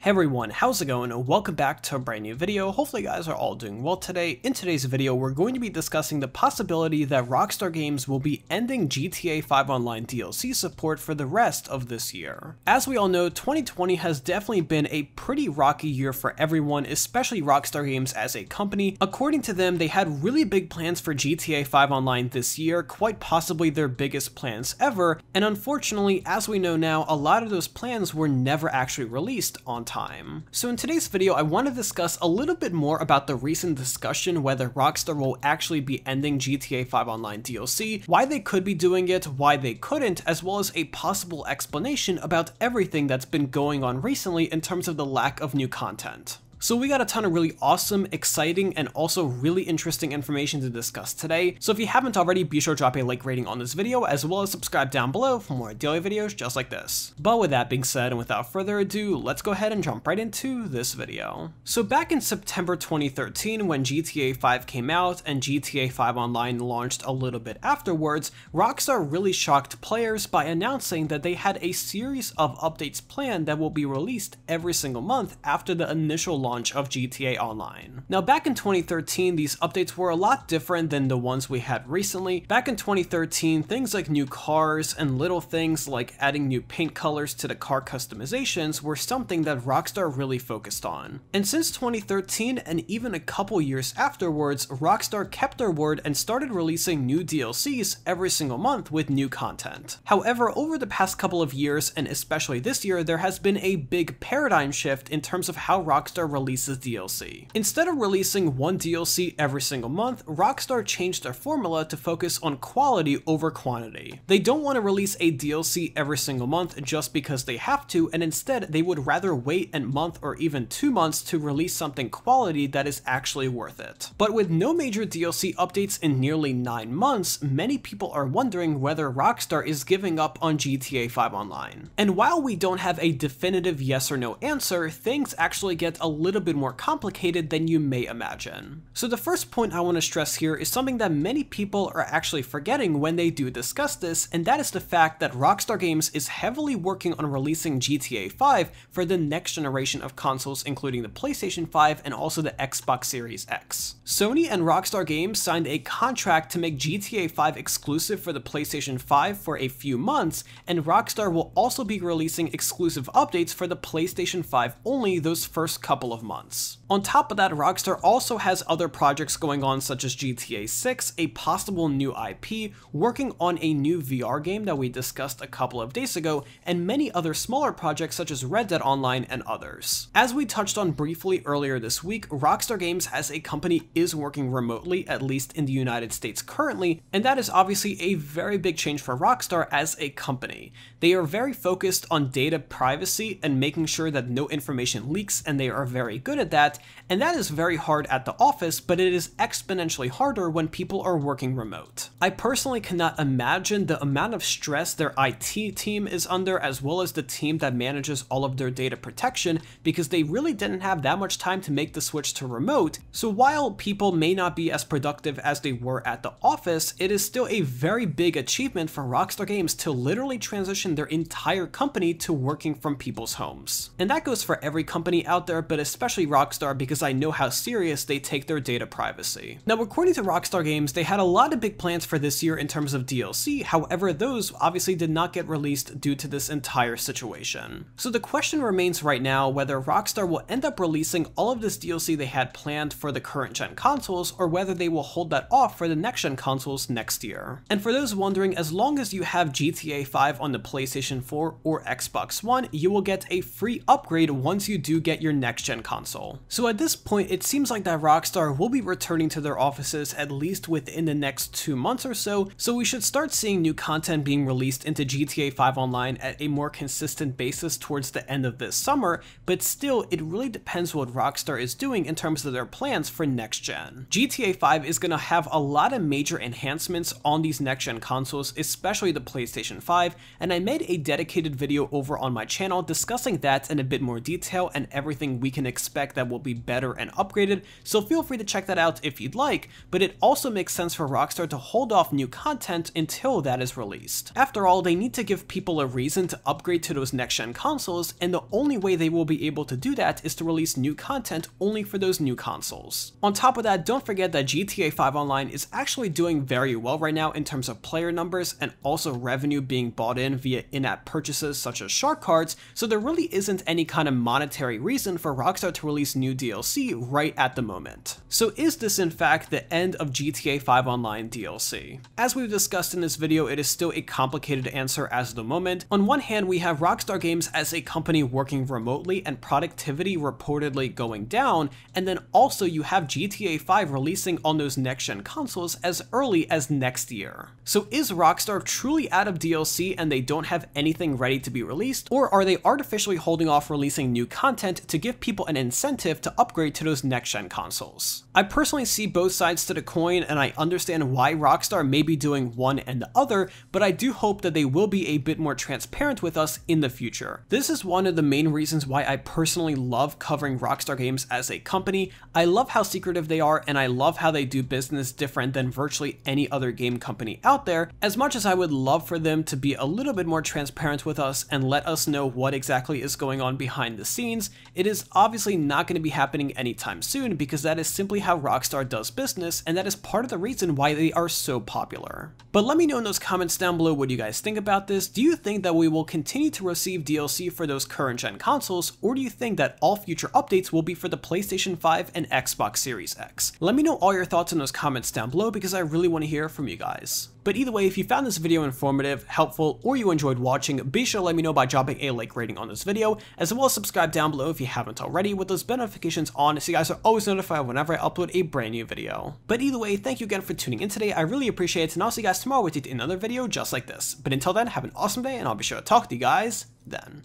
Hey everyone, how's it going? Welcome back to a brand new video. Hopefully you guys are all doing well today. In today's video, we're going to be discussing the possibility that Rockstar Games will be ending GTA 5 Online DLC support for the rest of this year. As we all know, 2020 has definitely been a pretty rocky year for everyone, especially Rockstar Games as a company. According to them, they had really big plans for GTA 5 Online this year, quite possibly their biggest plans ever, and unfortunately, as we know now, a lot of those plans were never actually released on time. So in today's video, I want to discuss a little bit more about the recent discussion whether Rockstar will actually be ending GTA 5 Online DLC, why they could be doing it, why they couldn't, as well as a possible explanation about everything that's been going on recently in terms of the lack of new content. So we got a ton of really awesome, exciting, and also really interesting information to discuss today. So if you haven't already, be sure to drop a like rating on this video, as well as subscribe down below for more daily videos just like this. But with that being said, and without further ado, let's go ahead and jump right into this video. So back in September 2013, when GTA 5 came out and GTA 5 Online launched a little bit afterwards, Rockstar really shocked players by announcing that they had a series of updates planned that will be released every single month after the initial launch of GTA Online. Now back in 2013, these updates were a lot different than the ones we had recently. Back in 2013, things like new cars and little things like adding new paint colors to the car customizations were something that Rockstar really focused on. And since 2013 and even a couple years afterwards, Rockstar kept their word and started releasing new DLCs every single month with new content. However, over the past couple of years, and especially this year, there has been a big paradigm shift in terms of how Rockstar releases DLC. Instead of releasing one DLC every single month, Rockstar changed their formula to focus on quality over quantity. They don't want to release a DLC every single month just because they have to, and instead they would rather wait a month or even 2 months to release something quality that is actually worth it. But with no major DLC updates in nearly 9 months, many people are wondering whether Rockstar is giving up on GTA 5 Online. And while we don't have a definitive yes or no answer, things actually get a little bit more complicated than you may imagine. So the first point I want to stress here is something that many people are actually forgetting when they do discuss this, and that is the fact that Rockstar Games is heavily working on releasing GTA 5 for the next generation of consoles, including the PlayStation 5 and also the Xbox Series X. Sony and Rockstar Games signed a contract to make GTA 5 exclusive for the PlayStation 5 for a few months, and Rockstar will also be releasing exclusive updates for the PlayStation 5 only those first couple of months. On top of that, Rockstar also has other projects going on such as GTA 6, a possible new IP, working on a new VR game that we discussed a couple of days ago, and many other smaller projects such as Red Dead Online and others. As we touched on briefly earlier this week, Rockstar Games as a company is working remotely, at least in the United States currently, and that is obviously a very big change for Rockstar as a company. They are very focused on data privacy and making sure that no information leaks, and they are very good at that, and that is very hard at the office, but it is exponentially harder when people are working remote. I personally cannot imagine the amount of stress their IT team is under, as well as the team that manages all of their data protection, because they really didn't have that much time to make the switch to remote. So while people may not be as productive as they were at the office, it is still a very big achievement for Rockstar Games to literally transition their entire company to working from people's homes. And that goes for every company out there, but especially Rockstar, because I know how serious they take their data privacy. Now, according to Rockstar Games, they had a lot of big plans for this year in terms of DLC, however, those obviously did not get released due to this entire situation. So the question remains right now whether Rockstar will end up releasing all of this DLC they had planned for the current gen consoles, or whether they will hold that off for the next gen consoles next year. And for those wondering, as long as you have GTA 5 on the PlayStation 4 or Xbox One, you will get a free upgrade once you do get your next gen console. So at this point, it seems like that Rockstar will be returning to their offices at least within the next 2 months or so we should start seeing new content being released into GTA 5 Online at a more consistent basis towards the end of this summer, but still, it really depends what Rockstar is doing in terms of their plans for next gen. GTA 5 is going to have a lot of major enhancements on these next gen consoles, especially the PlayStation 5, and I made a dedicated video over on my channel discussing that in a bit more detail and everything we can expect that will be better and upgraded, so feel free to check that out if you'd like, but it also makes sense for Rockstar to hold off new content until that is released. After all, they need to give people a reason to upgrade to those next-gen consoles, and the only way they will be able to do that is to release new content only for those new consoles. On top of that, don't forget that GTA 5 Online is actually doing very well right now in terms of player numbers and also revenue being bought in via in-app purchases such as shark cards, so there really isn't any kind of monetary reason for Rockstar to release new DLC right at the moment. So is this in fact the end of GTA 5 Online DLC? As we've discussed in this video, it is still a complicated answer as of the moment. On one hand, we have Rockstar Games as a company working remotely and productivity reportedly going down, and then also you have GTA 5 releasing on those next-gen consoles as early as next year. So is Rockstar truly out of DLC and they don't have anything ready to be released, or are they artificially holding off releasing new content to give people an incentive to upgrade to those next-gen consoles? I personally see both sides to the coin, and I understand why Rockstar may be doing one and the other, but I do hope that they will be a bit more transparent with us in the future. This is one of the main reasons why I personally love covering Rockstar Games as a company. I love how secretive they are, and I love how they do business different than virtually any other game company out there. As much as I would love for them to be a little bit more transparent with us and let us know what exactly is going on behind the scenes, it is obviously not going to be happening anytime soon, because that is simply how Rockstar does business, and that is part of the reason why they are so popular. But let me know in those comments down below what you guys think about this. Do you think that we will continue to receive DLC for those current gen consoles, or do you think that all future updates will be for the PlayStation 5 and Xbox Series X? Let me know all your thoughts in those comments down below, because I really want to hear from you guys. But either way, if you found this video informative, helpful, or you enjoyed watching, be sure to let me know by dropping a like rating on this video, as well as subscribe down below if you haven't already, with those bell notifications on so you guys are always notified whenever I upload a brand new video. But either way, thank you again for tuning in today, I really appreciate it, and I'll see you guys tomorrow with another video just like this. But until then, have an awesome day, and I'll be sure to talk to you guys then.